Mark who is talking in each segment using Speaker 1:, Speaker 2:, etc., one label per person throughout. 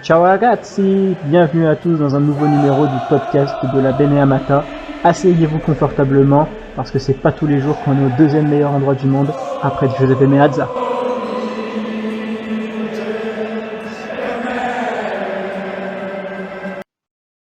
Speaker 1: Ciao ragazzi, bienvenue à tous dans un nouveau numéro du podcast de la Beneamata. Asseyez-vous confortablement parce que c'est pas tous les jours qu'on est au deuxième meilleur endroit du monde après Giuseppe Meazza.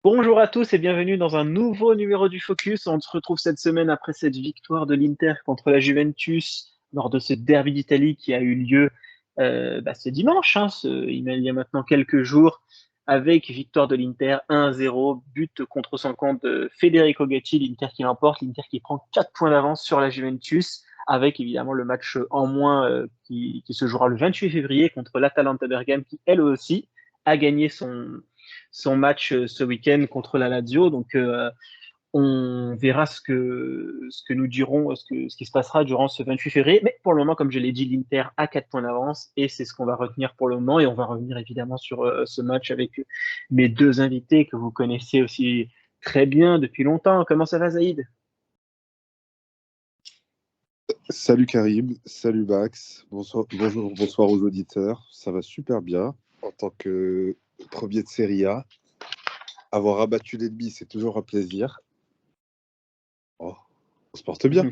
Speaker 1: Bonjour à tous et bienvenue dans un nouveau numéro du Focus. On se retrouve cette semaine après cette victoire de l'Inter contre la Juventus lors de ce derby d'Italie qui a eu lieu ce dimanche, il y a maintenant quelques jours, avec victoire de l'Inter 1-0, but contre son compte de Federico Gatti, l'Inter qui l'emporte, l'Inter qui prend 4 points d'avance sur la Juventus, avec évidemment le match en moins qui se jouera le 28 février contre l'Atalanta Bergame qui elle aussi a gagné son match ce week-end contre la Lazio. Donc, on verra ce que nous dirons, ce qui se passera durant ce 28 février. Mais pour le moment, comme je l'ai dit, l'Inter a 4 points d'avance et c'est ce qu'on va retenir pour le moment. Et on va revenir évidemment sur ce match avec mes deux invités que vous connaissez aussi très bien depuis longtemps. Comment ça va, Zaïd?
Speaker 2: Salut Karim, salut Max, bonsoir aux auditeurs. Ça va super bien en tant que premier de Serie A. Avoir abattu l'ennemi, c'est toujours un plaisir. Oh, on se porte bien.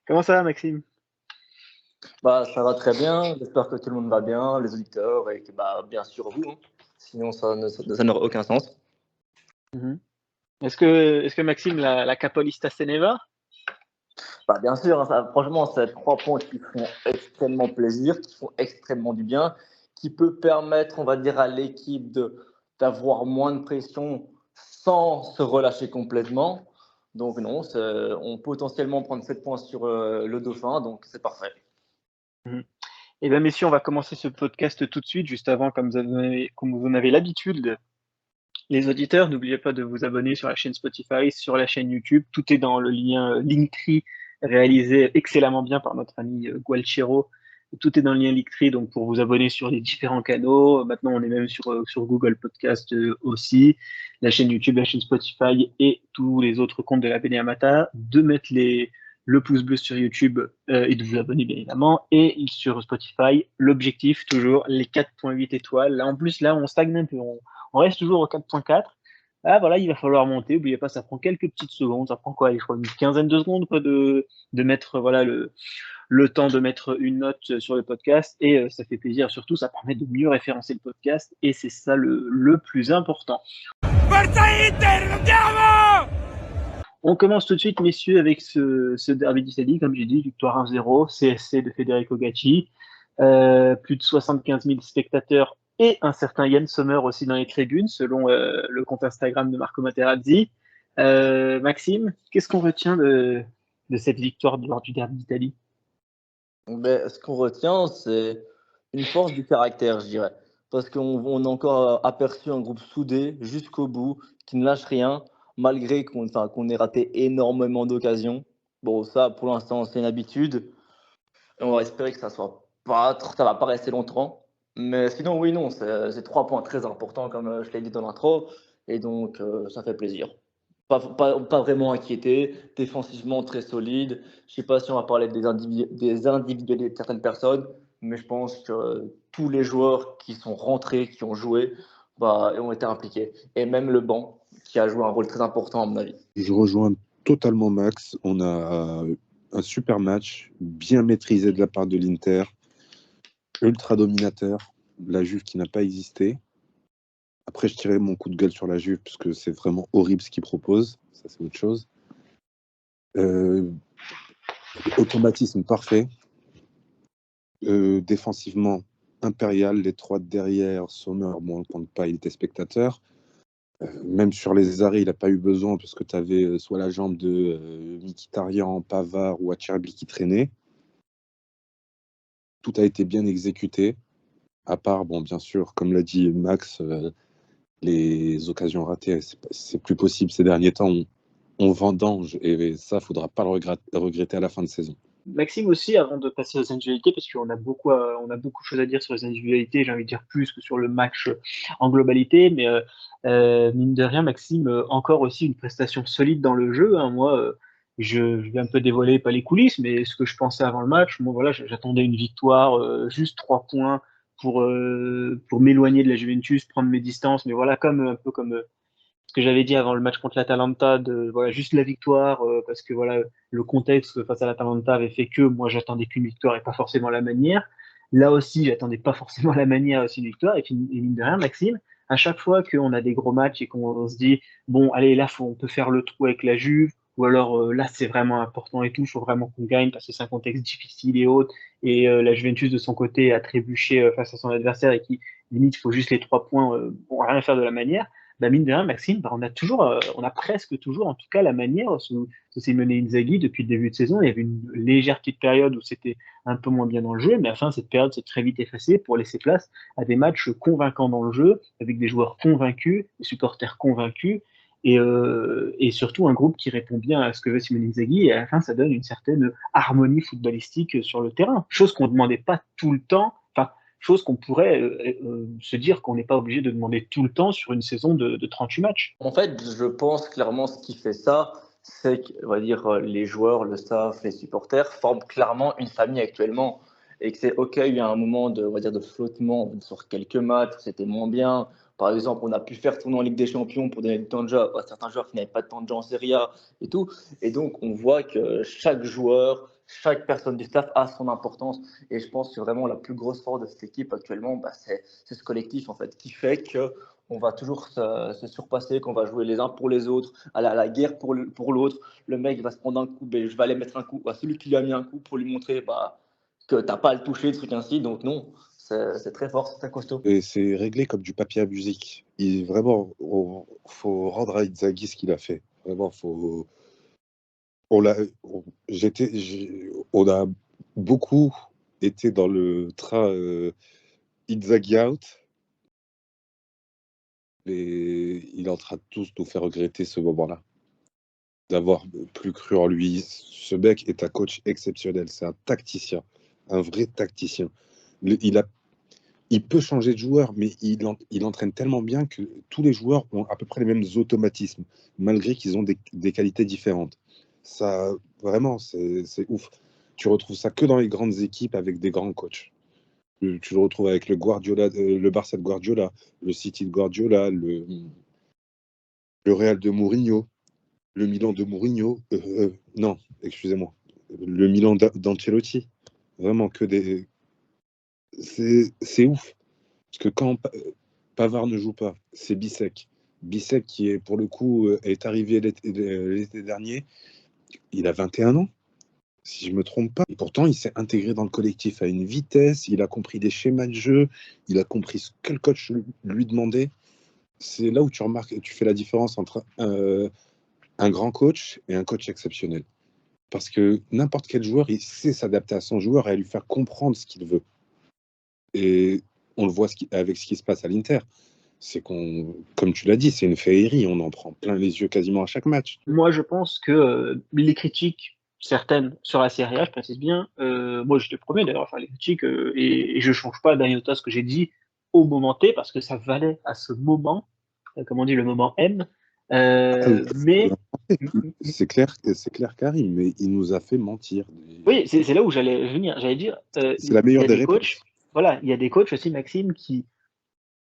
Speaker 1: Comment ça va, Maxime?
Speaker 3: Ça va très bien. J'espère que tout le monde va bien, les auditeurs et que bien sûr vous. Sinon, ça n'aurait aucun sens.
Speaker 1: Est-ce que Maxime, la Capolista Seneva?
Speaker 3: Bien sûr, franchement, c'est 3 points qui font extrêmement plaisir, qui font extrêmement du bien, qui peut permettre, on va dire, à l'équipe d'avoir moins de pression sans se relâcher complètement. Donc non, on peut potentiellement prendre 7 points sur le Dauphin, donc c'est parfait.
Speaker 1: Eh bien, messieurs, on va commencer ce podcast tout de suite, juste avant, comme vous en avez l'habitude. Les auditeurs, n'oubliez pas de vous abonner sur la chaîne Spotify, sur la chaîne YouTube. Tout est dans le lien Linktree, réalisé excellemment bien par notre ami Gualtiero. Tout est dans le lien Linktree, donc pour vous abonner sur les différents canaux. Maintenant, on est même sur Google Podcast aussi, la chaîne YouTube, la chaîne Spotify et tous les autres comptes de la Beneamata. De mettre le pouce bleu sur YouTube et de vous abonner bien évidemment. Et sur Spotify, l'objectif toujours les 4.8 étoiles. Là, en plus, là, on stagne un peu. On reste toujours au 4.4. Ah voilà, il va falloir monter. N'oubliez pas, ça prend quelques petites secondes. Ça prend quoi? Je crois une quinzaine de secondes quoi, de mettre voilà le temps de mettre une note sur le podcast. Et ça fait plaisir. Surtout, ça permet de mieux référencer le podcast. Et c'est ça le plus important. On commence tout de suite, messieurs, avec ce derby d'Italie. Comme j'ai dit, victoire 1-0, CSC de Federico Gatti. Plus de 75 000 spectateurs et un certain Yann Sommer aussi dans les tribunes, selon le compte Instagram de Marco Materazzi. Maxime, qu'est-ce qu'on retient de cette victoire lors du derby d'Italie?
Speaker 3: Ce qu'on retient, c'est une force du caractère, je dirais. Parce qu'on a encore aperçu un groupe soudé jusqu'au bout, qui ne lâche rien, malgré qu'on ait raté énormément d'occasions. Bon, ça, pour l'instant, c'est une habitude. Et on va espérer que ça va pas rester longtemps. Mais sinon, oui, non, c'est 3 points très importants, comme je l'ai dit dans l'intro. Et donc, ça fait plaisir. Pas vraiment inquiété, défensivement très solide. Je ne sais pas si on va parler des individualités de certaines personnes, mais je pense que tous les joueurs qui sont rentrés, qui ont joué, ont été impliqués. Et même le banc, qui a joué un rôle très important, à mon avis.
Speaker 2: Je rejoins totalement Max. On a un super match, bien maîtrisé de la part de l'Inter, ultra dominateur, la Juve qui n'a pas existé. Après, je tirais mon coup de gueule sur la Juve parce que c'est vraiment horrible ce qu'ils proposent. Ça, c'est autre chose. Automatisme parfait. Défensivement, impérial. Les 3 derrière, Sommer, bon, on ne compte pas, il était spectateur. Même sur les arrêts, il n'a pas eu besoin parce que tu avais soit la jambe de Mkhitaryan, Pavard ou Acerbi qui traînait. Tout a été bien exécuté. À part, bon, bien sûr, comme l'a dit Max, les occasions ratées, c'est plus possible ces derniers temps. On vendange et ça, il ne faudra pas le regretter à la fin de saison.
Speaker 1: Maxime aussi, avant de passer aux individualités, parce qu'on a beaucoup de choses à dire sur les individualités, j'ai envie de dire plus que sur le match en globalité, mais mine de rien, Maxime, encore aussi une prestation solide dans le jeu. Moi, je vais un peu dévoiler, pas les coulisses, mais ce que je pensais avant le match, moi voilà, j'attendais une victoire, juste 3 points pour m'éloigner de la Juventus, prendre mes distances, mais voilà, un peu comme ce que j'avais dit avant le match contre l'Atalanta, de voilà, juste la victoire, parce que voilà, le contexte face à l'Atalanta avait fait que moi j'attendais qu'une victoire et pas forcément la manière. Là aussi, j'attendais pas forcément la manière aussi une victoire. Et mine de rien, Maxime, à chaque fois qu'on a des gros matchs et qu'on se dit, bon, allez, là, on peut faire le trou avec la Juve, ou alors là, c'est vraiment important et tout, il faut vraiment qu'on gagne parce que c'est un contexte difficile et autres. Et la Juventus, de son côté, a trébuché face à son adversaire et qui, limite, il faut juste les 3 points pour rien faire de la manière. Bah, mine de rien, Maxime, bah, on a presque toujours, en tout cas, la manière sous Simone Inzaghi depuis le début de saison. Il y avait une légère petite période où c'était un peu moins bien dans le jeu, mais à la fin, cette période s'est très vite effacée pour laisser place à des matchs convaincants dans le jeu, avec des joueurs convaincus, des supporters convaincus, et surtout un groupe qui répond bien à ce que veut Simone Inzaghi, et à la fin, ça donne une certaine harmonie footballistique sur le terrain, chose qu'on ne demandait pas tout le temps, enfin, chose qu'on pourrait se dire qu'on n'est pas obligé de demander tout le temps sur une saison de 38 matchs.
Speaker 3: En fait, je pense clairement ce qui fait ça, c'est que, on va dire, les joueurs, le staff, les supporters forment clairement une famille actuellement. Et que c'est OK, il y a un moment de, on va dire, de flottement sur quelques matchs, c'était moins bien. Par exemple, on a pu faire tourner en Ligue des Champions pour donner du temps de jeu à certains joueurs qui n'avaient pas de temps de jeu en Serie A et tout. Et donc, on voit que chaque joueur, chaque personne du staff a son importance. Et je pense que vraiment la plus grosse force de cette équipe actuellement, bah, c'est ce collectif, en fait, qui fait que on va toujours se surpasser, qu'on va jouer les uns pour les autres, à la guerre pour l'autre. Le mec va se prendre un coup, ben, je vais aller mettre un coup à celui qui lui a mis un coup pour lui montrer bah, que tu n'as pas à le toucher, des trucs ainsi. Donc non, c'est très fort, c'est très costaud.
Speaker 2: Et c'est réglé comme du papier à musique. Vraiment, faut rendre à Inzaghi ce qu'il a fait. Vraiment, faut. On l'a, on a beaucoup été dans le train Inzaghi out, et il est en train de tous nous faire regretter ce moment-là, d'avoir plus cru en lui. Ce mec est un coach exceptionnel, c'est un tacticien, un vrai tacticien. Il a Il peut changer de joueur, mais il entraîne tellement bien que tous les joueurs ont à peu près les mêmes automatismes, malgré qu'ils ont des qualités différentes. Ça, vraiment, c'est ouf. Tu retrouves ça que dans les grandes équipes avec des grands coachs. Tu le retrouves avec le Guardiola, le Barça de Guardiola, le City de Guardiola, le Real de Mourinho, le Milan de Mourinho. Non, excusez-moi, le Milan d'Ancelotti. Vraiment que des. C'est ouf. Parce que quand Pavard ne joue pas, c'est Bissek. Bissek qui est pour le coup est arrivé l'été dernier, il a 21 ans, si je ne me trompe pas. Et pourtant, il s'est intégré dans le collectif à une vitesse, il a compris des schémas de jeu, il a compris ce que le coach lui demandait. C'est là où tu remarques, tu fais la différence entre un grand coach et un coach exceptionnel. Parce que n'importe quel joueur, il sait s'adapter à son joueur et à lui faire comprendre ce qu'il veut. Et on le voit avec ce qui se passe à l'Inter. C'est comme tu l'as dit, c'est une féerie. On en prend plein les yeux quasiment à chaque match.
Speaker 1: Moi, je pense que les critiques, certaines sur la Serie A, je précise bien, moi j'étais le premier d'ailleurs à faire les critiques, et je change pas d'un iota ce que j'ai dit au moment T, parce que ça valait à ce moment, comme on dit, le moment M.
Speaker 2: Ah,
Speaker 1: Mais
Speaker 2: c'est clair, Karim, mais il nous a fait mentir.
Speaker 1: oui, c'est là où j'allais venir. J'allais dire,
Speaker 2: C'est la
Speaker 1: il y
Speaker 2: meilleure
Speaker 1: a
Speaker 2: des
Speaker 1: des coachs,
Speaker 2: réponses.
Speaker 1: voilà, il y a des coachs aussi, Maxime, qui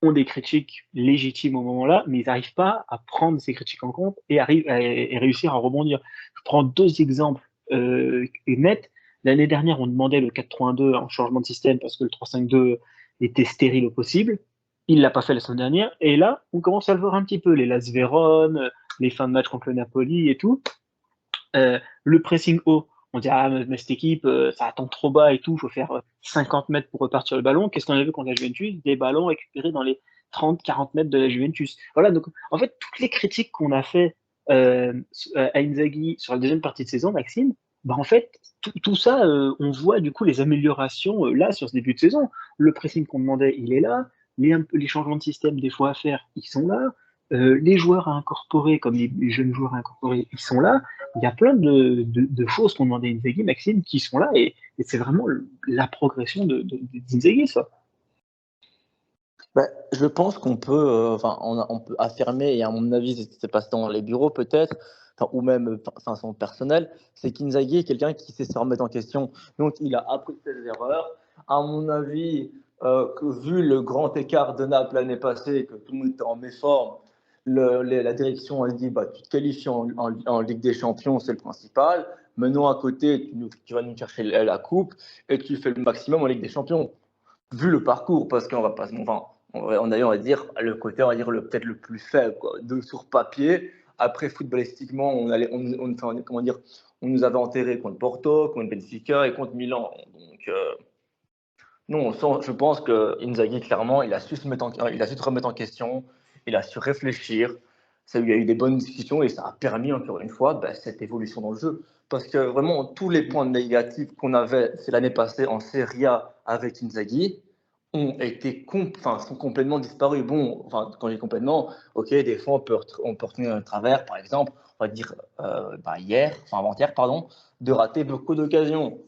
Speaker 1: ont des critiques légitimes au moment-là, mais ils n'arrivent pas à prendre ces critiques en compte et réussir à rebondir. Je prends deux exemples nets. L'année dernière, on demandait le 4-3-2 en changement de système parce que le 3-5-2 était stérile au possible. Il l'a pas fait la semaine dernière. Et là, on commence à le voir un petit peu. Les Las Vérone, les fins de match contre le Napoli et tout. Le pressing haut, on dit ah mais cette équipe ça attend trop bas et tout, il faut faire 50 mètres pour repartir le ballon. Qu'est-ce qu'on a vu contre la Juventus? Des ballons récupérés dans les 30-40 mètres de la Juventus. Voilà, donc en fait toutes les critiques qu'on a fait à Inzaghi sur la deuxième partie de saison, Maxime, bah en fait tout ça, on voit du coup les améliorations là sur ce début de saison. Le pressing qu'on demandait, il est là. Les changements de système des fois à faire, ils sont là. Les joueurs à incorporer, comme les jeunes joueurs à incorporer, ils sont là. Il y a plein de choses qu'on demandait à Inzaghi, Maxime, qui sont là, et c'est vraiment la progression d'Inzaghi, ça.
Speaker 3: Bah, je pense qu'on peut, enfin, on peut affirmer, et à mon avis, c'est passé dans les bureaux peut-être, enfin, ou même enfin, son personnel, c'est qu'Inzaghi est quelqu'un qui sait se remettre en question. Donc, il a appris ses erreurs. À mon avis, que vu le grand écart de Naples l'année passée, que tout le monde était en méforme, la direction a dit bah, tu te qualifies en Ligue des Champions, c'est le principal. Maintenant, à côté, tu vas nous chercher la coupe et tu fais le maximum en Ligue des Champions. Vu le parcours, parce qu'on va pas, enfin, on va dire le côté, on va dire peut-être le plus faible, quoi. Sur papier. Après, footballistiquement, comment dire, on nous avait enterré contre Porto, contre Benfica et contre Milan. Donc, non, je pense que Inzaghi, clairement, il a su se remettre en question, il a su réfléchir. Il y a eu des bonnes discussions et ça a permis, encore une fois, cette évolution dans le jeu. Parce que vraiment, tous les points négatifs qu'on avait l'année passée en Serie A avec Inzaghi sont complètement disparus. Bon, enfin, quand j'ai complètement, ok, des fois, on peut retourner dans le travers, par exemple, on va dire avant-hier, pardon, de rater beaucoup d'occasions.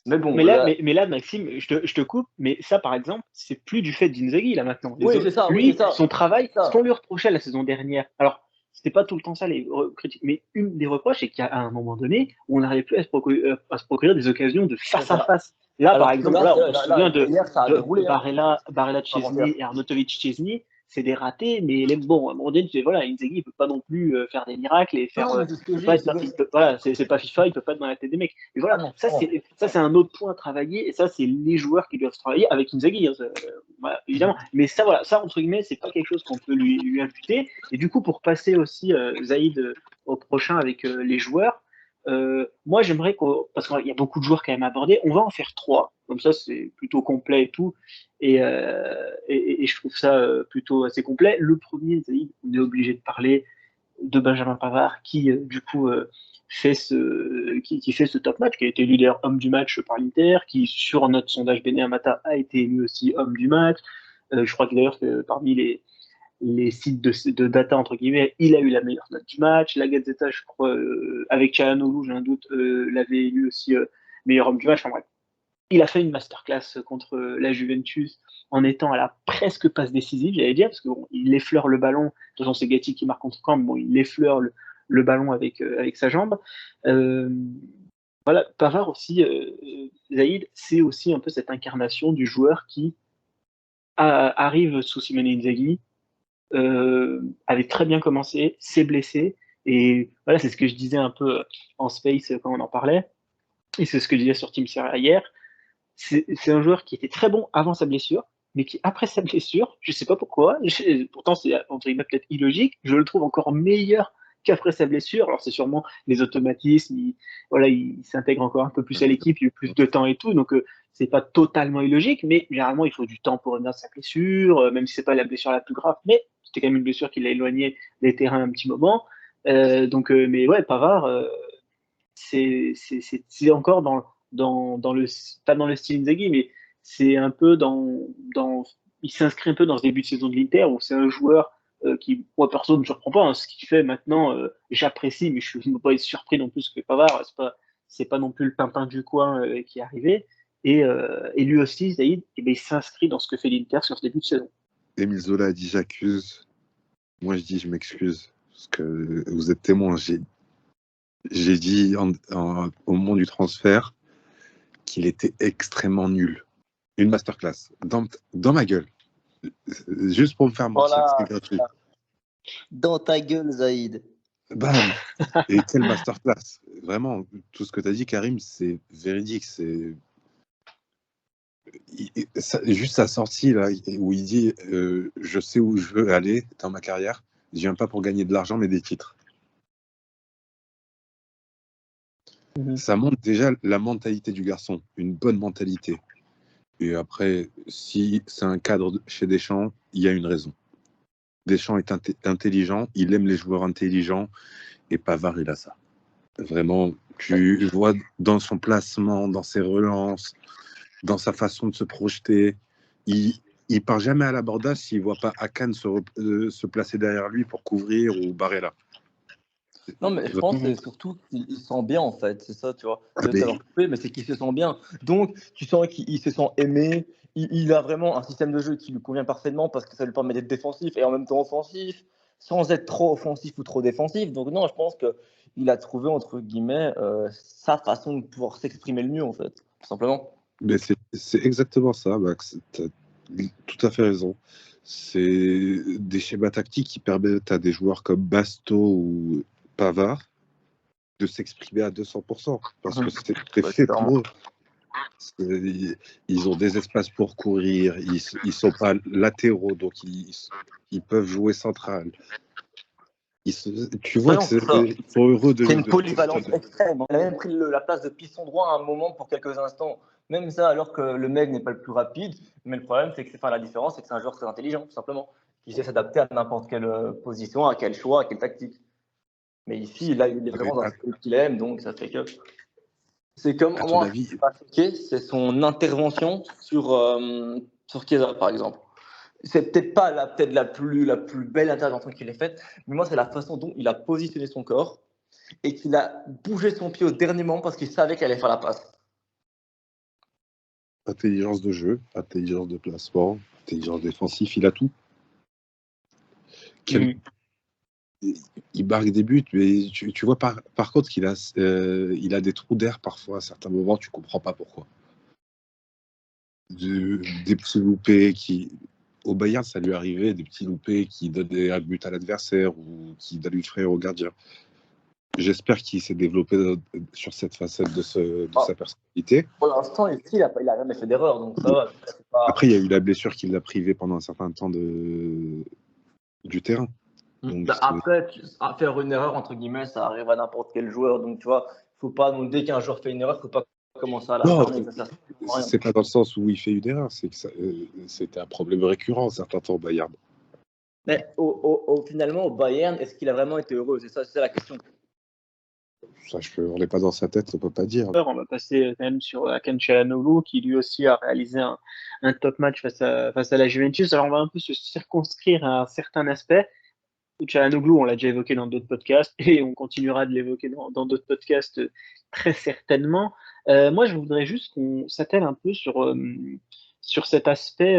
Speaker 3: Mais bon,
Speaker 1: mais là, Maxime, je te coupe, mais ça, par exemple, c'est plus du fait d'Inzaghi, là, maintenant.
Speaker 3: Oui, c'est ça,
Speaker 1: Lui,
Speaker 3: c'est ça.
Speaker 1: son travail,
Speaker 3: C'est ça.
Speaker 1: ce qu'on lui reprochait la saison dernière, alors, c'était pas tout le temps ça, les critiques, mais une des reproches, c'est qu'à un moment donné, on n'arrivait plus à se procurer des occasions de face à face. Là,
Speaker 3: Alors
Speaker 1: par
Speaker 3: que
Speaker 1: exemple,
Speaker 3: là,
Speaker 1: on se souvient de
Speaker 3: hier, ça a déroulé.
Speaker 1: Barella Chesney et Arnautovic Chesney, c'est des ratés, mais bon, à un moment donné, voilà, Inzaghi, il peut pas non plus faire des miracles et faire.
Speaker 3: Non, mais c'est ce que
Speaker 1: Il peut
Speaker 3: je
Speaker 1: pas
Speaker 3: dis.
Speaker 1: être, voilà, c'est pas FIFA, il peut pas être dans la tête des mecs. Mais
Speaker 3: Ah
Speaker 1: voilà,
Speaker 3: non,
Speaker 1: ça c'est un autre point à travailler, et ça, c'est les joueurs qui doivent travailler avec Inzaghi, hein, voilà, évidemment. Mais ça, voilà, ça, entre guillemets, c'est pas quelque chose qu'on peut lui imputer. Et du coup, pour passer aussi, Zaïd, au prochain avec les joueurs, moi, j'aimerais parce qu'il y a beaucoup de joueurs quand même abordés, on va en faire trois, comme ça, c'est plutôt complet et tout. Et je trouve ça plutôt assez complet. Le premier, Zaïd, on est obligé de parler de Benjamin Pavard qui du coup qui fait ce top match, qui a été élu d'ailleurs homme du match par l'Inter, qui sur notre sondage Bene Amata a été élu aussi homme du match. Je crois que d'ailleurs que parmi les sites de data entre guillemets, il a eu la meilleure note du match. La Gazzetta, je crois, avec Çalhanoğlu, j'ai un doute, l'avait élu aussi meilleur homme du match. Enfin bref, il a fait une masterclass contre la Juventus en étant à la presque passe décisive, j'allais dire, parce qu'il bon, effleure le ballon. De toute façon, c'est Gatti qui marque contre camp, mais bon, il effleure le ballon avec sa jambe. Euh, voilà, Pavard aussi, Zaïd, c'est aussi un peu cette incarnation du joueur qui arrive sous Simone Inzaghi, avait très bien commencé, s'est blessé, et voilà, c'est ce que je disais un peu en space quand on en parlait, et c'est ce que je disais sur Team Serie hier. C'est un joueur qui était très bon avant sa blessure, mais qui, après sa blessure, je sais pas pourquoi, pourtant c'est entre guillemets peut-être illogique, je le trouve encore meilleur qu'après sa blessure. Alors c'est sûrement les automatismes, voilà, il s'intègre encore un peu plus à l'équipe, il a eu plus de temps et tout, donc c'est pas totalement illogique, mais généralement il faut du temps pour revenir de sa blessure, même si c'est pas la blessure la plus grave, mais c'était quand même une blessure qui l'a éloigné des terrains un petit moment. Mais ouais, Pavard, c'est encore dans le, pas dans le style Inzaghi, mais c'est un peu il s'inscrit un peu dans ce début de saison de l'Inter où c'est un joueur qui, moi perso, ne me surprend pas. Hein, ce qu'il fait maintenant, j'apprécie, mais je ne peux pas être surpris non plus que Pavard, c'est pas non plus le pimpin du coin qui est arrivé. Et lui aussi, Zaïd, eh ben, il s'inscrit dans ce que fait l'Inter sur ce début de saison.
Speaker 2: Émile Zola a dit j'accuse. Moi, je dis je m'excuse. Parce que vous êtes témoin. J'ai dit au moment du transfert qu'il était extrêmement nul. Une masterclass. Dans ma gueule. Juste pour me faire mentir.
Speaker 3: Voilà.
Speaker 2: C'était gratuit.
Speaker 3: Dans ta gueule, Zaïd.
Speaker 2: Bam. Et quelle masterclass. Vraiment, tout ce que tu as dit, Karim, c'est véridique. Juste sa sortie, là, où il dit je sais où je veux aller dans ma carrière. Je viens pas pour gagner de l'argent, mais des titres. Ça montre déjà la mentalité du garçon, une bonne mentalité. Et après, si c'est un cadre chez Deschamps, il y a une raison. Deschamps est intelligent, il aime les joueurs intelligents, et Pavard, il a ça. Vraiment, tu vois dans son placement, dans ses relances, dans sa façon de se projeter, il part jamais à l'abordage s'il voit pas Akan se placer derrière lui pour couvrir ou Barella.
Speaker 3: Non, mais je pense que c'est surtout qu'il se sent bien, en fait. C'est ça, tu vois. Mais c'est qu'il se sent bien. Donc, tu sens qu'il se sent aimé. Il a vraiment un système de jeu qui lui convient parfaitement parce que ça lui permet d'être défensif et en même temps offensif, sans être trop offensif ou trop défensif. Donc, non, je pense qu'il a trouvé, entre guillemets, sa façon de pouvoir s'exprimer le mieux, en fait. Tout simplement.
Speaker 2: Mais c'est exactement ça, Max. Tu as tout à fait raison. C'est des schémas tactiques qui permettent à des joueurs comme Basto ou Pavard de s'exprimer à 200%, parce que c'est fait pour eux. Ils ont des espaces pour courir, ils sont pas latéraux, donc ils peuvent jouer central. Tu vois
Speaker 3: Non, c'est ça.
Speaker 2: qu'ils sont heureux
Speaker 3: C'est une polyvalence extrême. Il a même pris la place de piston droit à un moment pour quelques instants. Même ça, alors que le mec n'est pas le plus rapide. Mais le problème, c'est que la différence, c'est que c'est un joueur très intelligent, tout simplement, qui sait s'adapter à n'importe quelle position, à quel choix, à quelle tactique. Mais ici, là, il est vraiment dans ce qu'il aime, donc ça fait que. C'est comme
Speaker 2: à ton
Speaker 3: moi,
Speaker 2: avis,
Speaker 3: ce qui m'a choqué, c'est son intervention sur Chiesa, par exemple. C'est peut-être pas la plus belle intervention qu'il ait faite, mais moi, c'est la façon dont il a positionné son corps et qu'il a bougé son pied au dernier moment parce qu'il savait qu'elle allait faire la passe.
Speaker 2: intelligence de jeu, intelligence de placement, intelligence défensive, il a tout. Il marque des buts, mais tu vois par contre qu'il a, il a des trous d'air parfois à certains moments, tu comprends pas pourquoi. Des petits loupés qui. Au Bayern, ça lui arrivait, des petits loupés qui donnaient un but à l'adversaire ou qui donnaient une frayeur au gardien. J'espère qu'il s'est développé sur cette facette de sa personnalité.
Speaker 3: Pour l'instant, ici, il n'a jamais fait d'erreur, donc ça va.
Speaker 2: Après, il y a eu la blessure qui l'a privé pendant un certain temps du terrain. Donc,
Speaker 3: après, faire une erreur, entre guillemets, ça arrive à n'importe quel joueur. Donc, tu vois, faut pas, donc, dès qu'un joueur fait une erreur, il ne faut pas commencer à la blâmer.
Speaker 2: C'est pas dans le sens où il fait une erreur, c'est que c'était un problème récurrent certains temps au Bayern.
Speaker 3: Mais finalement, au Bayern, est-ce qu'il a vraiment été heureux? C'est ça la question.
Speaker 2: Ça, on n'est pas dans sa tête, on peut pas dire.
Speaker 1: On va passer quand même sur Hakan Çalhanoğlu, qui lui aussi a réalisé un top match face à la Juventus. Alors on va un peu se circonscrire à un certain aspect. Çalhanoğlu, on l'a déjà évoqué dans d'autres podcasts et on continuera de l'évoquer dans d'autres podcasts très certainement. Moi, je voudrais juste qu'on s'attelle un peu sur cet aspect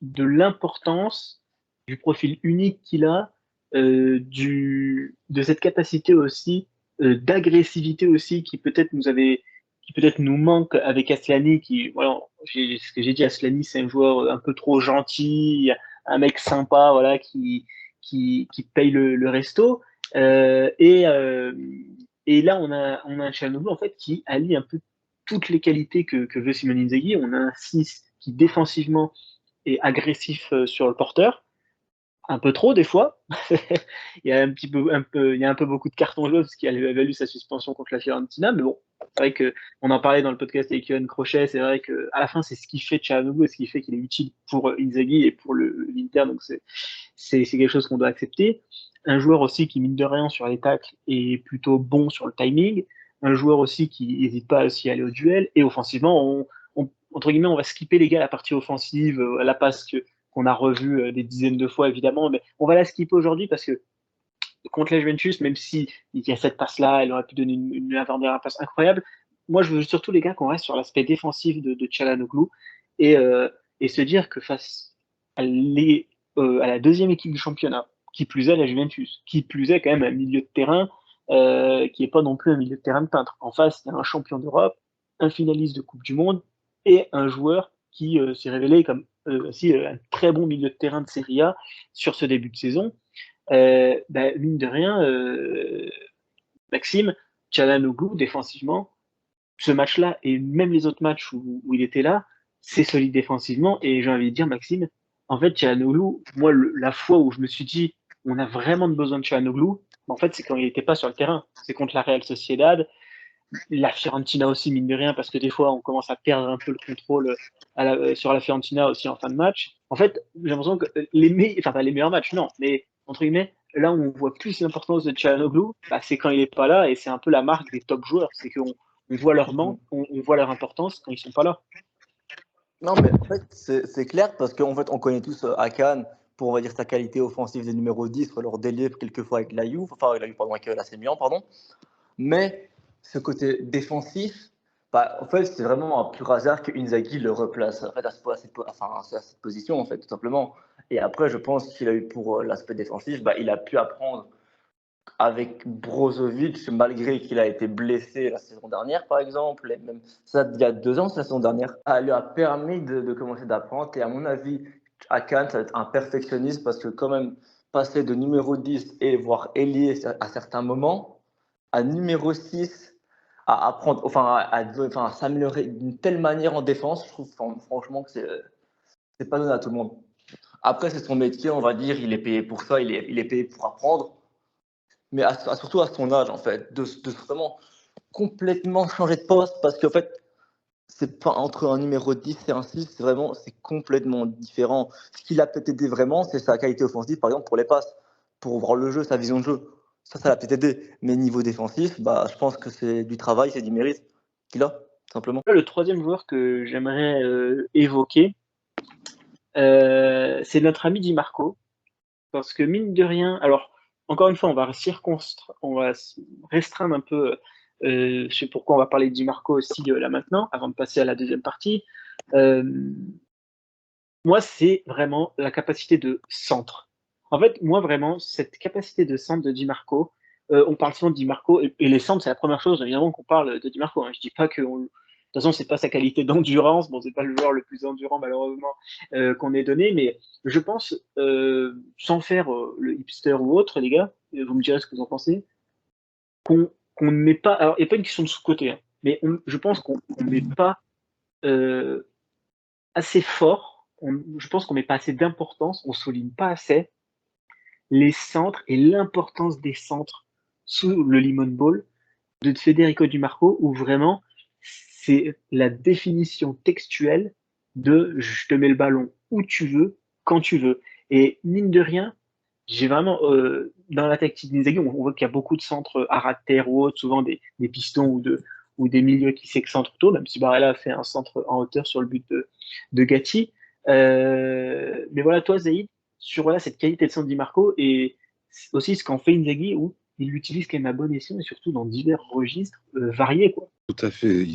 Speaker 1: de l'importance du profil unique qu'il a, de cette capacité aussi d'agressivité aussi qui peut-être nous manque avec Aslani, qui voilà, ce que j'ai dit, Aslani c'est un joueur un peu trop gentil, un mec sympa, voilà, qui paye le resto. Et là on a un Çalhanoğlu en fait qui allie un peu toutes les qualités que veut Simone Inzaghi. On a un 6 qui défensivement est agressif sur le porteur, un peu trop des fois. Il y a il y a un peu beaucoup de cartons jaunes, ce qui a valu sa suspension contre la Fiorentina, mais bon, c'est vrai que on en parlait dans le podcast avec Yoann Crochet, c'est vrai que à la fin c'est ce qui fait Çalhanoğlu et ce qui fait qu'il est utile pour Inzaghi et pour l'Inter, donc c'est quelque chose qu'on doit accepter. Un joueur aussi qui mine de rien sur les tacles est plutôt bon sur le timing, un joueur aussi qui n'hésite pas aussi à aller au duel, et offensivement entre guillemets on va skipper les gars la partie offensive, la passe qu'on a revu des dizaines de fois évidemment, mais on va la skipper aujourd'hui parce que contre la Juventus, même si il y a cette passe-là, elle aurait pu donner une avant-dernière passe incroyable. Moi, je veux surtout les gars qu'on reste sur l'aspect défensif de Çalhanoğlu et, et se dire que face à, à la deuxième équipe du championnat, qui plus est la Juventus, qui plus est quand même un milieu de terrain qui n'est pas non plus un milieu de terrain de peintre. En face, il y a un champion d'Europe, un finaliste de Coupe du Monde et un joueur qui s'est révélé comme aussi un très bon milieu de terrain de Serie A sur ce début de saison. Mine de rien, Maxime, Çalhanoğlu, défensivement, ce match-là, et même les autres matchs où il était là, c'est solide défensivement. Et j'ai envie de dire, Maxime, en fait, Çalhanoğlu, moi, la fois où je me suis dit, on a vraiment besoin de Çalhanoğlu, en fait, c'est quand il n'était pas sur le terrain. C'est contre la Real Sociedad, la Fiorentina aussi, mine de rien, parce que des fois, on commence à perdre un peu le contrôle sur la Fiorentina aussi en fin de match. En fait, j'ai l'impression que enfin, pas les meilleurs matchs, non, mais entre guillemets, là où on voit plus l'importance de Çalhanoğlu, c'est quand il est pas là, et c'est un peu la marque des top joueurs, c'est qu'on voit leur manque, on voit leur importance quand ils sont pas là.
Speaker 3: Non, mais en fait, c'est clair parce qu'en fait, on connaît tous Hakan pour, on va dire, sa qualité offensive de numéro 10, leur délire quelquefois avec la Juve, enfin, la Juve, pardon, avec l'AC Milan, pardon. Mais ce côté défensif, en fait, c'est vraiment un pur hasard que Inzaghi le replace en fait, à cette position, en fait, tout simplement. Et après, je pense qu'il a eu pour l'aspect défensif, il a pu apprendre avec Brozovic, malgré qu'il a été blessé la saison dernière, par exemple, et même ça, il y a 2 ans, la saison dernière, ça lui a permis de commencer d'apprendre. Et à mon avis, à Cannes, ça va être un perfectionniste parce que quand même, passer de numéro 10 et voire ailier à certains moments, à numéro 6, à apprendre, à s'améliorer d'une telle manière en défense, je trouve franchement que c'est pas donné à tout le monde. Après, c'est son métier, on va dire, il est payé pour ça, il est payé pour apprendre, mais surtout à son âge, en fait, de vraiment complètement changer de poste, parce qu'en fait, c'est pas entre un numéro 10 et un 6, c'est complètement différent. Ce qui l'a peut-être aidé vraiment, c'est sa qualité offensive, par exemple, pour les passes, pour voir le jeu, sa vision de jeu. Ça l'a peut-être aidé. Mais niveau défensif, bah, je pense que c'est du travail, c'est du mérite qu'il a, tout simplement.
Speaker 1: Le troisième joueur que j'aimerais évoquer, c'est notre ami Di Marco. Parce que mine de rien, alors encore une fois, on va restreindre un peu. Je sais pourquoi on va parler de Di Marco aussi là maintenant, avant de passer à la deuxième partie. Euh, Moi, c'est vraiment la capacité de centre. En fait, moi, vraiment, cette capacité de centre de Di Marco, on parle souvent de Di Marco, et les centres, c'est la première chose, évidemment, qu'on parle de Di Marco. Hein. Je dis pas que. De toute façon, c'est pas sa qualité d'endurance. Bon, c'est pas le joueur le plus endurant, malheureusement, qu'on ait donné, mais je pense, sans faire le hipster ou autre, les gars, vous me direz ce que vous en pensez, qu'on ne met pas. Alors, il n'y a pas une question de sous-côté, hein, mais je pense qu'on ne met pas. Assez fort. Je pense qu'on met pas assez d'importance, on souligne pas assez les centres et l'importance des centres sous le Limon Ball de Federico Di Marco, où vraiment c'est la définition textuelle de je te mets le ballon où tu veux, quand tu veux. Et mine de rien, j'ai vraiment dans la tactique d'Inzaghi, on voit qu'il y a beaucoup de centres à ras de terre ou autres, souvent des pistons ou des milieux qui s'excentrent tôt, même si Barella a fait un centre en hauteur sur le but de Gatti. Mais voilà, toi, Zaïd, sur voilà, cette qualité de centre Di Marco et aussi ce qu'en fait Inzaghi, où il l'utilise quand même à bon escient et surtout dans divers registres variés, quoi.
Speaker 2: Tout à fait.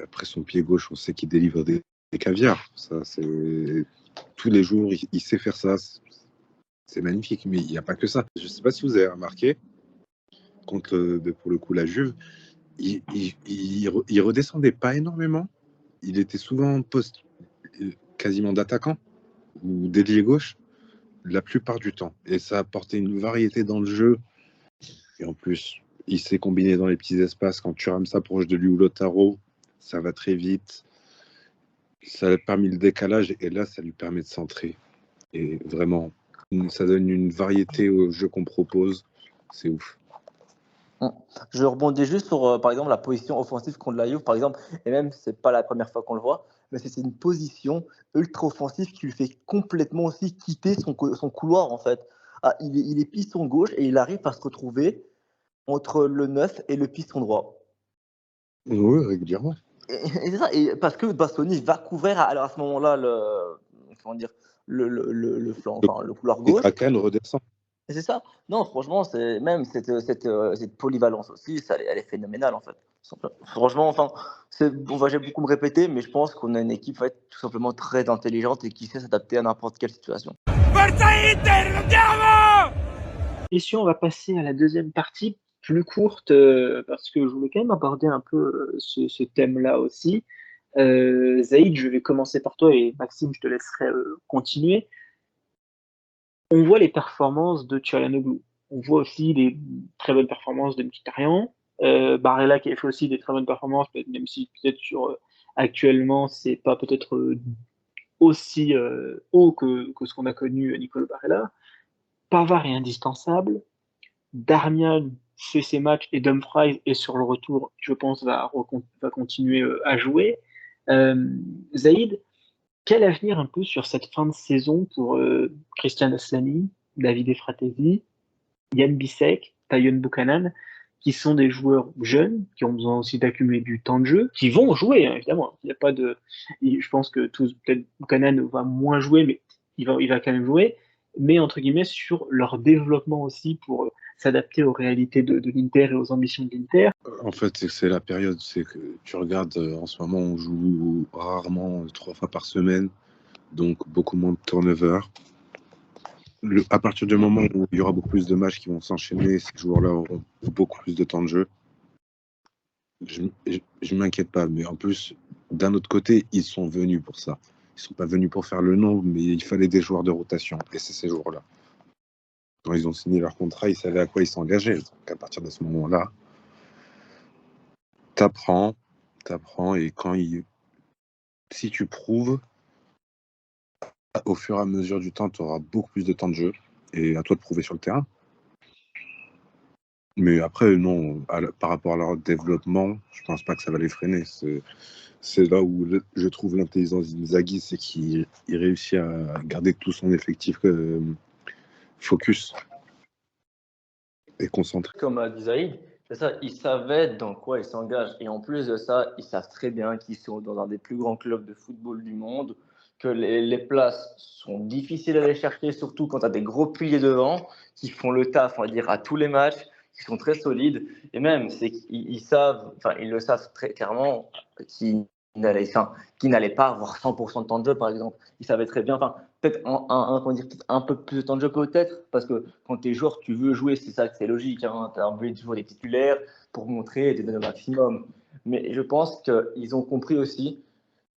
Speaker 2: Après son pied gauche, on sait qu'il délivre des caviars. Ça, c'est tous les jours, il sait faire ça. C'est magnifique, mais il n'y a pas que ça. Je ne sais pas si vous avez remarqué, pour le coup, la Juve, il redescendait pas énormément. Il était souvent en poste quasiment d'attaquant ou d'ailier gauche la plupart du temps. Et ça a apporté une variété dans le jeu. Et en plus, il s'est combiné dans les petits espaces. Quand Thuram s'approche de lui ou Lautaro, ça va très vite. Ça a permis le décalage et là, ça lui permet de centrer. Et vraiment, ça donne une variété au jeu qu'on propose. C'est ouf.
Speaker 3: Je rebondis juste sur, par exemple, la position offensive contre la Juve, par exemple, et même, c'est pas la première fois qu'on le voit, mais c'est une position ultra offensive qui lui fait complètement aussi quitter son couloir, en fait. Ah, il est piston gauche et il arrive à se retrouver entre le 9 et le piston droit.
Speaker 2: Oui, régulièrement.
Speaker 3: Et c'est ça, et parce que Bastoni va couvrir alors à ce moment-là comment dire, le flanc, enfin, le couloir
Speaker 2: Et
Speaker 3: gauche.
Speaker 2: Akan redescend.
Speaker 3: Et c'est ça. Non, franchement, c'est même cette polyvalence aussi, elle est phénoménale en fait. Franchement, enfin, j'ai beaucoup me répéter, mais je pense qu'on a une équipe en fait, tout simplement très intelligente et qui sait s'adapter à n'importe quelle situation.
Speaker 1: Et si on va passer à la deuxième partie, plus courte, parce que je voulais quand même aborder un peu ce thème-là aussi. Zaïd, je vais commencer par toi et Maxime, je te laisserai continuer. On voit les performances de Çalhanoğlu. On voit aussi les très bonnes performances de Mkhitaryan. Barella qui a fait aussi des très bonnes performances, même si peut-être actuellement c'est pas peut-être aussi haut que ce qu'on a connu Nicolo Barella. Pavard est indispensable. Darmian fait ses matchs et Dumfries est sur le retour, je pense, va continuer à jouer. Zaïd, quel avenir un peu sur cette fin de saison pour Christian Aslani, David Efratesi, Yann Bissek, Tayon Buchanan, qui sont des joueurs jeunes, qui ont besoin aussi d'accumuler du temps de jeu, qui vont jouer, hein, évidemment. Il n'y a pas de, je pense que peut-être Buchanan va moins jouer, mais il va quand même jouer. Mais entre guillemets sur leur développement aussi pour s'adapter aux réalités de l'Inter et aux ambitions de l'Inter.
Speaker 2: En fait, c'est la période, c'est que tu regardes en ce moment, on joue rarement 3 fois par semaine, donc beaucoup moins de turnover. À partir du moment où il y aura beaucoup plus de matchs qui vont s'enchaîner, ces joueurs-là auront beaucoup plus de temps de jeu. Je m'inquiète pas, mais en plus, d'un autre côté, ils sont venus pour ça. Ils sont pas venus pour faire le nombre, mais il fallait des joueurs de rotation, et c'est ces joueurs-là. Quand ils ont signé leur contrat, ils savaient à quoi ils s'engageaient. Donc à partir de ce moment-là, t'apprends, et si tu prouves, au fur et à mesure du temps, tu auras beaucoup plus de temps de jeu, et à toi de prouver sur le terrain. Mais après, non, par rapport à leur développement, je pense pas que ça va les freiner. C'est là où je trouve l'intelligence d'Inzaghi, c'est qu'il réussit à garder tout son effectif focus et concentré.
Speaker 3: Comme a dit Zaïd, c'est ça, ils savaient dans quoi ils s'engagent. Et en plus de ça, ils savent très bien qu'ils sont dans un des plus grands clubs de football du monde, que les places sont difficiles à aller chercher, surtout quand tu as des gros piliers devant qui font le taf, on va dire, à tous les matchs, qui sont très solides. Et même, c'est qu'ils savent, enfin, ils le savent très clairement, qu'ils n'allaient pas avoir 100% de temps de jeu, par exemple. Ils savaient très bien, enfin, peut-être un peu plus de temps de jeu, peut-être, parce que quand tu es joueur, tu veux jouer, c'est ça que c'est logique. Hein, tu as envie de jouer des titulaires pour montrer et te donner le maximum. Mais je pense qu'ils ont compris aussi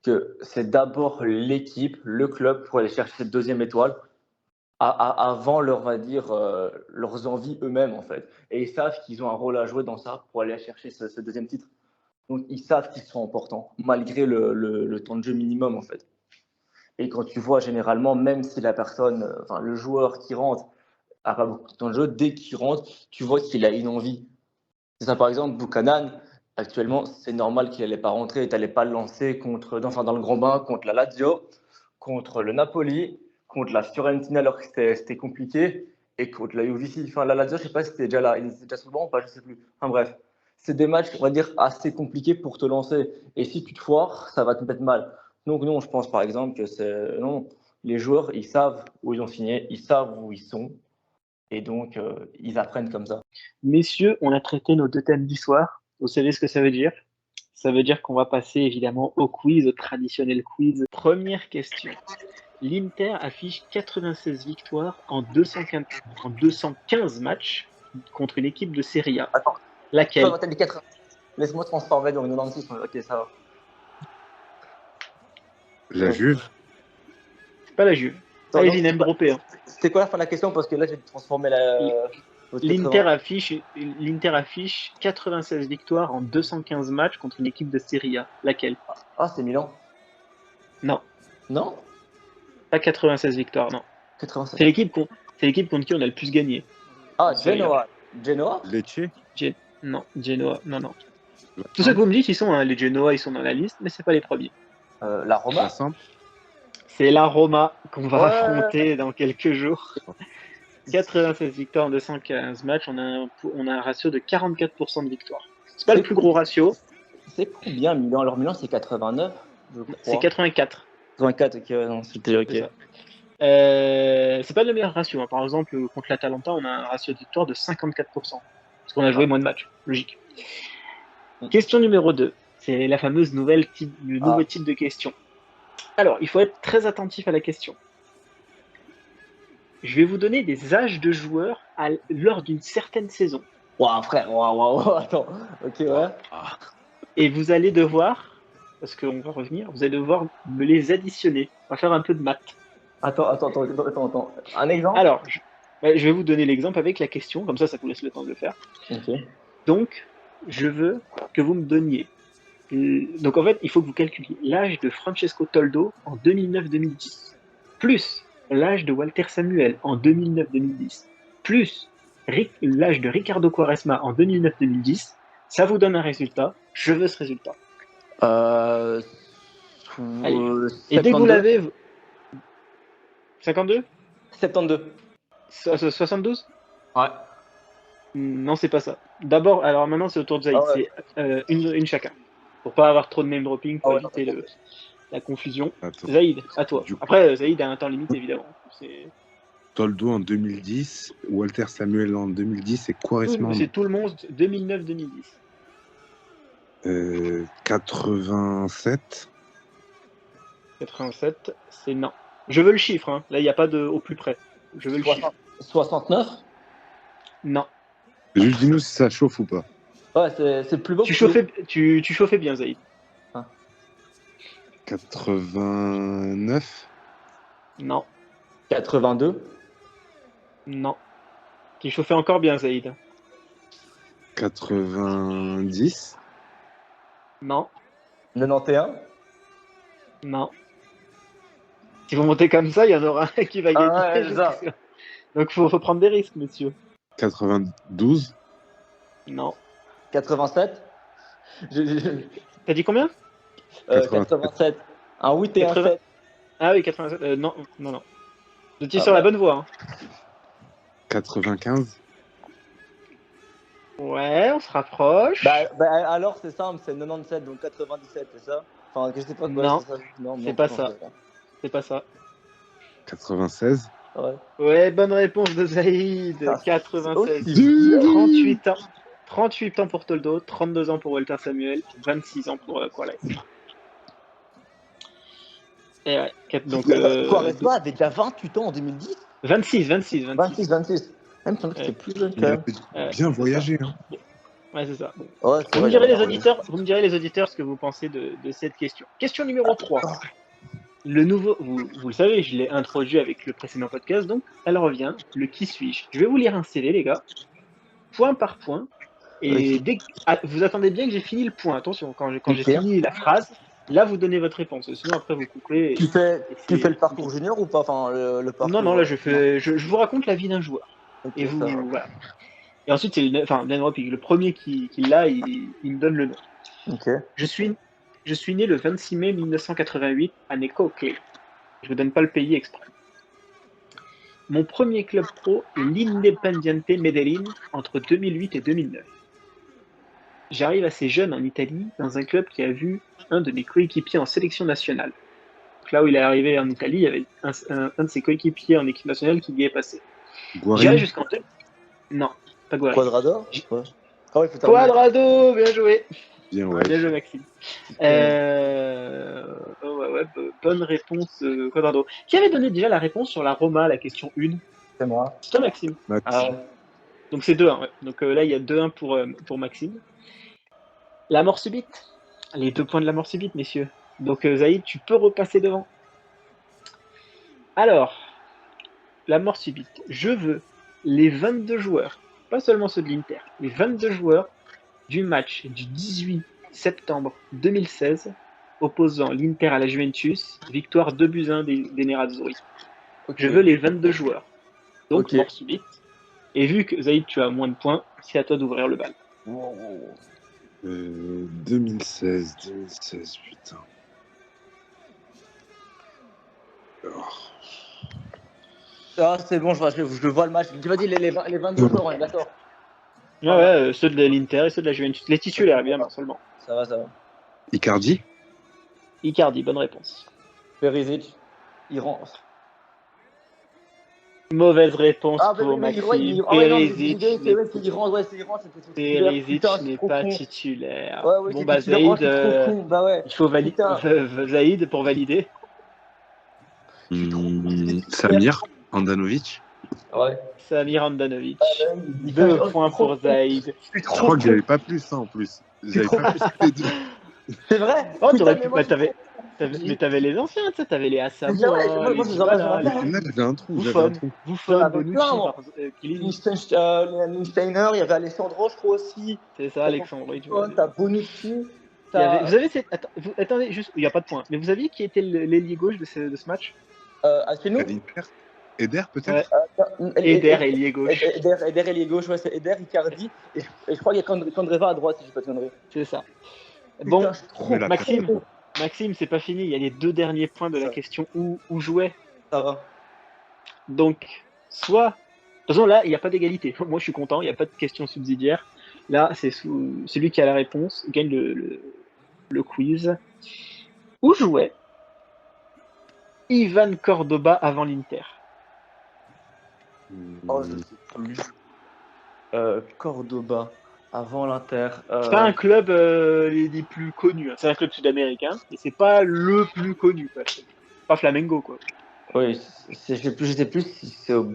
Speaker 3: que c'est d'abord l'équipe, le club, pour aller chercher cette deuxième étoile avant leur, on va dire, leurs envies eux-mêmes, en fait. Et ils savent qu'ils ont un rôle à jouer dans ça pour aller chercher ce deuxième titre. Donc, ils savent qu'ils sont importants, malgré le temps de jeu minimum, en fait. Et quand tu vois, généralement, même si la personne, enfin, le joueur qui rentre n'a pas beaucoup de temps de jeu, dès qu'il rentre, tu vois qu'il a une envie. C'est ça, par exemple, Buchanan, actuellement, c'est normal qu'il n'allait pas rentrer, tu n'allais pas le lancer dans le grand bain contre la Lazio, contre le Napoli, contre la Fiorentina alors que c'était compliqué, et contre la Juventus. Enfin, la Lazio, je ne sais pas si c'était déjà là, il était déjà sur le banc ou pas, je ne sais plus. Enfin bref, c'est des matchs, on va dire, assez compliqués pour te lancer. Et si tu te foires, ça va te mettre mal. Donc non, je pense par exemple que c'est... Non, les joueurs, ils savent où ils ont signé, ils savent où ils sont, et donc ils apprennent comme ça.
Speaker 1: Messieurs, on a traité nos 2 thèmes du soir. Vous savez ce que ça veut dire? Ça veut dire qu'on va passer évidemment au quiz, au traditionnel quiz. Première question. L'Inter affiche 96 victoires en 215 matchs contre une équipe de Serie A.
Speaker 3: Attends,
Speaker 1: Laquelle?
Speaker 3: toi, t'as dit 4. Laisse-moi transformer donc 96. Ok, ça va.
Speaker 2: La Juve,
Speaker 1: C'est pas la Juve.
Speaker 3: Attends,
Speaker 1: Allez-y, name dropper.
Speaker 3: C'était quoi la fin de la question? Parce que là, j'ai transformé votre
Speaker 1: L'Inter
Speaker 3: 80.
Speaker 1: affiche 96 victoires en 215 matchs contre une équipe de Serie A. Laquelle?
Speaker 3: Ah, c'est Milan.
Speaker 1: Non,
Speaker 3: Non?
Speaker 1: pas 96 victoires, non.
Speaker 3: 87.
Speaker 1: C'est l'équipe contre qui on a le plus gagné.
Speaker 3: Ah,
Speaker 1: Serie A.
Speaker 3: Genoa. Genoa?
Speaker 2: Lecce,
Speaker 1: Non, Genoa, non. Tout ça que vous me dites, les Genoa, ils sont dans la liste, mais c'est pas les premiers.
Speaker 3: La Roma?
Speaker 1: C'est la Roma qu'on va
Speaker 3: Ouais.
Speaker 1: affronter dans quelques jours. 96 victoires en 215 matchs, on a un ratio de 44% de victoire. C'est pas le plus gros ratio.
Speaker 3: C'est combien Milan? Alors Milan, c'est 89, je crois.
Speaker 1: C'est 84.
Speaker 3: 84, ok, non, c'était ok.
Speaker 1: C'est pas le meilleur ratio. Hein. Par exemple, contre l'Atalanta, on a un ratio de victoire de 54%. Parce qu'on a joué moins de matchs. Logique. Question numéro 2. C'est la fameuse nouveau type de question. Alors, il faut être très attentif à la question. Je vais vous donner des âges de joueurs lors d'une certaine saison.
Speaker 3: Waouh, frère, waouh, attends. Ok, ouais.
Speaker 1: Et vous allez devoir, parce qu'on va revenir, vous allez devoir me les additionner. On va faire un peu de maths.
Speaker 3: Attends. Un exemple?
Speaker 1: Alors, je vais vous donner l'exemple avec la question, comme ça vous laisse le temps de le faire.
Speaker 3: Ok.
Speaker 1: Donc, je veux que vous me donniez. Donc, en fait, il faut que vous calculiez l'âge de Francesco Toldo en 2009-2010, plus l'âge de Walter Samuel en 2009-2010, plus l'âge de Ricardo Quaresma en 2009-2010. Ça vous donne un résultat. Je veux ce résultat. Allez. Et dès que vous l'avez... 52?
Speaker 3: 72.
Speaker 1: 72?
Speaker 3: Ouais.
Speaker 1: Non, c'est pas ça. D'abord, alors maintenant c'est au tour de Zaïd.
Speaker 3: Ah ouais.
Speaker 1: C'est une chacun. Pour pas avoir trop de name dropping, pour éviter la confusion.
Speaker 2: Attends.
Speaker 1: Zaïd, à toi. Après, Zaïd a un temps limite, évidemment.
Speaker 2: Toldo en 2010, Walter Samuel en 2010 et Quaresma
Speaker 1: C'est tout le monde 2009-2010.
Speaker 2: 87.
Speaker 1: 87, c'est non. Je veux le chiffre, hein. Là, il n'y a pas de au plus près. Je veux le chiffre.
Speaker 3: 69.
Speaker 1: Non.
Speaker 2: Juste dis-nous si ça chauffe ou pas.
Speaker 3: Ouais, c'est plus beau.
Speaker 1: Tu chauffais bien, Zaïd.
Speaker 2: 89.
Speaker 1: Non.
Speaker 3: 82.
Speaker 1: Non. Tu chauffais encore bien, Zaïd.
Speaker 2: 90.
Speaker 1: Non.
Speaker 3: 91.
Speaker 1: Non. Si vous montez comme ça, il y en aura un qui va gagner.
Speaker 3: Ah ouais, c'est ça.
Speaker 1: Donc, il faut reprendre des risques, messieurs.
Speaker 2: 92.
Speaker 1: Non.
Speaker 3: 87.
Speaker 1: T'as dit combien
Speaker 3: 87. Un 8 et un
Speaker 1: 80.
Speaker 3: 7.
Speaker 1: Ah oui, 87. Non. Vous étiez sur la bonne voie. Hein.
Speaker 2: 95.
Speaker 1: Ouais, on se rapproche.
Speaker 3: Bah, alors, c'est simple, c'est 97, donc 97, c'est ça? Enfin, je sais pas quoi.
Speaker 1: Non,
Speaker 3: c'est ça. Non,
Speaker 1: c'est pas ça. C'est pas ça.
Speaker 2: 96.
Speaker 3: Ouais.
Speaker 1: Ouais, bonne réponse de Zaïd.
Speaker 3: Ah,
Speaker 1: 96.
Speaker 3: aussi.
Speaker 1: 38 ans. 38 ans pour Toldo, 32 ans pour Walter Samuel, 26 ans pour Quarles. Et ouais, donc.
Speaker 3: Quaresma avait déjà 28 ans en 2010?
Speaker 1: 26.
Speaker 3: Même il me semblait que c'était plus jeune
Speaker 2: Il
Speaker 3: quand
Speaker 2: a
Speaker 3: même.
Speaker 2: bien voyagé. Hein.
Speaker 1: Ouais, c'est ça.
Speaker 3: Ouais,
Speaker 1: Vous me direz les auditeurs ce que vous pensez de cette question. Question numéro 3. Le nouveau, vous le savez, je l'ai introduit avec le précédent podcast, donc elle revient. Le qui suis-je? Je vais vous lire un CV, les gars, point par point. Et dès que, vous attendez bien que j'ai fini le point. Attention, quand j'ai fini la phrase, là vous donnez votre réponse. Sinon après vous coupez.
Speaker 3: Tu fais le parcours junior ou pas? Enfin, le parcours.
Speaker 1: Non, là je vous raconte la vie d'un joueur.
Speaker 3: Okay,
Speaker 1: et vous voilà. Et ensuite c'est le premier qui l'a, il me donne le nom.
Speaker 3: Okay.
Speaker 1: Je suis né le 26 mai 1988 à Necoclé. Je vous donne pas le pays exprès. Mon premier club pro est l'Independiente Medellín entre 2008 et 2009. J'arrive assez jeune en Italie dans un club qui a vu un de mes coéquipiers en sélection nationale. Donc là où il est arrivé en Italie, il y avait un de ses coéquipiers en équipe nationale qui y est passé. J'irai jusqu'en 2. Non, pas Guarín.
Speaker 3: Quadrado. Ouais.
Speaker 1: Oh, Quadrado, bien joué.
Speaker 2: Bien, ouais.
Speaker 1: Bien joué, Maxime. Bonne réponse, Quadrado. Qui avait donné déjà la réponse sur la Roma, la question 1?
Speaker 3: C'est moi.
Speaker 1: C'est toi, Maxime. Donc c'est 2-1. Ouais. Donc là, il y a 2-1 pour Maxime. La mort subite. Les 2 points de la mort subite, messieurs. Donc Zaïd, tu peux repasser devant. Alors, la mort subite. Je veux les 22 joueurs, pas seulement ceux de l'Inter, les 22 joueurs du match du 18 septembre 2016 opposant l'Inter à la Juventus, victoire 2-1 des Nerazzurri. Okay. Je veux les 22 joueurs. Donc, mort subite. Et vu que Zaïd, tu as moins de points, c'est à toi d'ouvrir le bal.
Speaker 2: 2016, putain.
Speaker 3: Ah, c'est bon, je vois le match. Tu vas dire les 22 joueurs, on est d'accord.
Speaker 1: Ouais, ceux de l'Inter et ceux de la Juventus. Les titulaires, évidemment, seulement.
Speaker 3: Ça va.
Speaker 2: Icardi,
Speaker 1: bonne réponse.
Speaker 3: Perisic, Iran.
Speaker 1: Mauvaise réponse pour Maxime. Perisic n'est pas titulaire.
Speaker 3: Ouais,
Speaker 1: bon, Zaïd, il faut Zaïd pour valider.
Speaker 2: Samir Handanovic.
Speaker 3: Ouais.
Speaker 1: Samir Handanovic. 2 points pour Zaïd.
Speaker 2: Je crois qu'il n'y avait pas plus, en plus. J'avais pas plus que les 2.
Speaker 3: C'est vrai.
Speaker 1: Oh, t'aurais pu. Mais t'avais les anciens, tu sais, t'avais les Asamoah,
Speaker 2: j'ai un trou.
Speaker 1: Buffon, Bonucci,
Speaker 3: Lichtsteiner, il y avait Alessandro, je crois aussi.
Speaker 1: C'est ça, Alexandre.
Speaker 3: T'as Bonucci.
Speaker 1: Vous avez cette... Attendez, juste, il n'y a pas de point. Mais vous saviez qui était l'ailier gauche de ce match?
Speaker 3: Chez nous
Speaker 2: Eder, peut-être.
Speaker 1: Eder, ailier gauche.
Speaker 3: Eder, ailier gauche, ouais, c'est Eder, Icardi. Et je crois qu'il y a Candreva à droite, si je ne dis pas de conneries.
Speaker 1: C'est ça. Bon, Maxime, c'est pas fini. Il y a les 2 derniers points de la question où jouait.
Speaker 3: Ça va.
Speaker 1: Donc, soit. De toute façon, là, il n'y a pas d'égalité. Moi, je suis content, il n'y a pas de question subsidiaire. Là, c'est celui qui a la réponse gagne le quiz. Où jouait Ivan Cordoba avant l'Inter?
Speaker 3: Oh, je sais plus. Cordoba avant l'Inter.
Speaker 1: C'est pas un club les plus connus. Hein. C'est un club sud-américain, mais c'est pas le plus connu. Quoi. Pas Flamengo, quoi.
Speaker 3: Oui, je sais plus si c'est au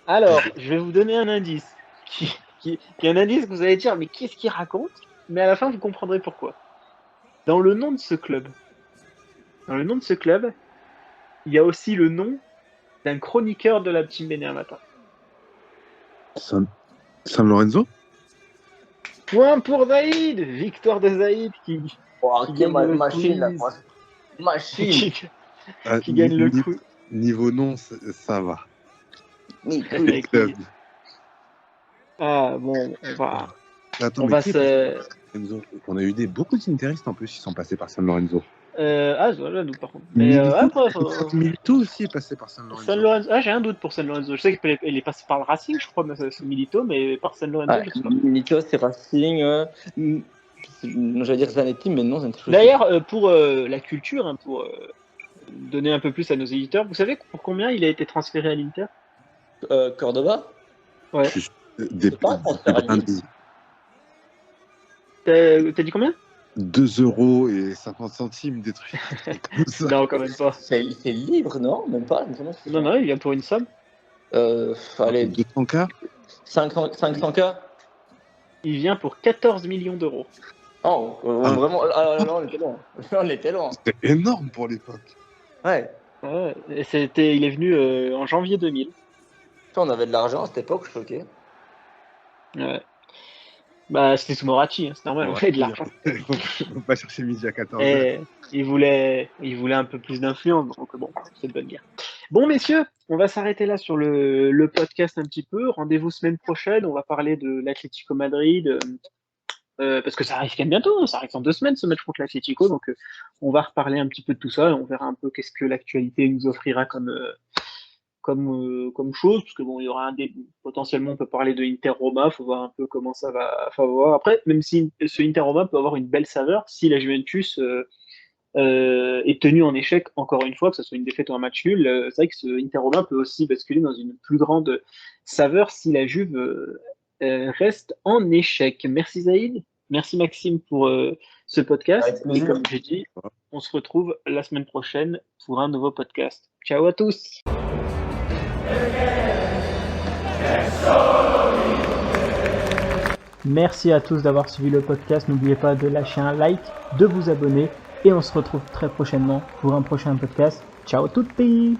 Speaker 1: Alors, je vais vous donner un indice. Qui est un indice que vous allez dire, mais qu'est-ce qu'il raconte? Mais à la fin, vous comprendrez pourquoi. Dans le nom de ce club, il y a aussi le nom d'un chroniqueur de la Team Béné Matin.
Speaker 2: San Lorenzo?
Speaker 1: Point pour Zaïd! Victoire de Zaïd qui gagne le
Speaker 3: machine, là,
Speaker 1: quiz.
Speaker 3: moi. Machine.
Speaker 1: Qui gagne le quiz.
Speaker 2: Niveau nom, ça va.
Speaker 1: Avec
Speaker 2: Club.
Speaker 1: Ah bon,
Speaker 2: Attends,
Speaker 1: on
Speaker 2: mais
Speaker 1: va
Speaker 2: qui est
Speaker 1: se...
Speaker 2: Lorenzo? On a eu beaucoup d'interistes en plus qui sont passés par San Lorenzo.
Speaker 1: j'ai un doute par contre. Mais
Speaker 2: Milito aussi est passé par San Lorenzo.
Speaker 1: San Lorenzo. Ah, j'ai un doute pour San Lorenzo. Je sais qu'il est passé par le Racing, je crois, mais c'est Milito, mais par San Lorenzo,
Speaker 3: Ouais,
Speaker 1: je sais pas.
Speaker 3: Milito, c'est Racing. J'allais dire Zanetti, mais non, Zanetti.
Speaker 1: D'ailleurs, pour la culture, hein, pour donner un peu plus à nos éditeurs, vous savez pour combien il a été transféré à l'Inter?
Speaker 3: Cordoba.
Speaker 1: Ouais.
Speaker 2: Des
Speaker 3: pas un transfert à Lille.
Speaker 1: T'as dit combien?
Speaker 2: 2,50 €, des trucs comme ça.
Speaker 1: Non, quand même pas.
Speaker 3: C'est libre, non? Même pas.
Speaker 1: Non, il vient pour une somme.
Speaker 3: Allez,
Speaker 2: 200K
Speaker 3: 500K.
Speaker 1: Il vient pour 14 millions d'euros.
Speaker 3: Oh, vraiment, là, on était loin. On était loin.
Speaker 2: C'était énorme pour l'époque.
Speaker 3: Ouais.
Speaker 1: Ouais, et il est venu en janvier 2000.
Speaker 3: On avait de l'argent à cette époque, je suis choqué.
Speaker 1: Ouais. Bah, c'était sous Moratti, hein, c'est normal, on avait de l'argent.
Speaker 2: Faut pas chercher midi à 14h.
Speaker 1: Et il voulait un peu plus d'influence, donc bon, c'est de bonne guerre. Bon, messieurs, on va s'arrêter là sur le podcast un petit peu. Rendez-vous semaine prochaine, on va parler de l'Atlético Madrid, parce que ça arrive quand même bientôt, ça arrive en 2 semaines ce match contre l'Atlético, donc on va reparler un petit peu de tout ça, et on verra un peu qu'est-ce que l'actualité nous offrira comme chose, parce que bon, il y aura potentiellement on peut parler de Inter-Roma, faut voir un peu comment ça va voir. Après, même si ce Inter-Roma peut avoir une belle saveur, si la Juventus est tenue en échec, encore une fois, que ce soit une défaite ou un match nul, c'est vrai que ce Inter-Roma peut aussi basculer dans une plus grande saveur si la Juve reste en échec. Merci Zaïd, merci Maxime pour ce podcast, et comme j'ai dit, on se retrouve la semaine prochaine pour un nouveau podcast. Ciao à tous. Merci à tous d'avoir suivi le podcast. N'oubliez pas de lâcher un like, de vous abonner et on se retrouve très prochainement pour un prochain podcast. Ciao tutti!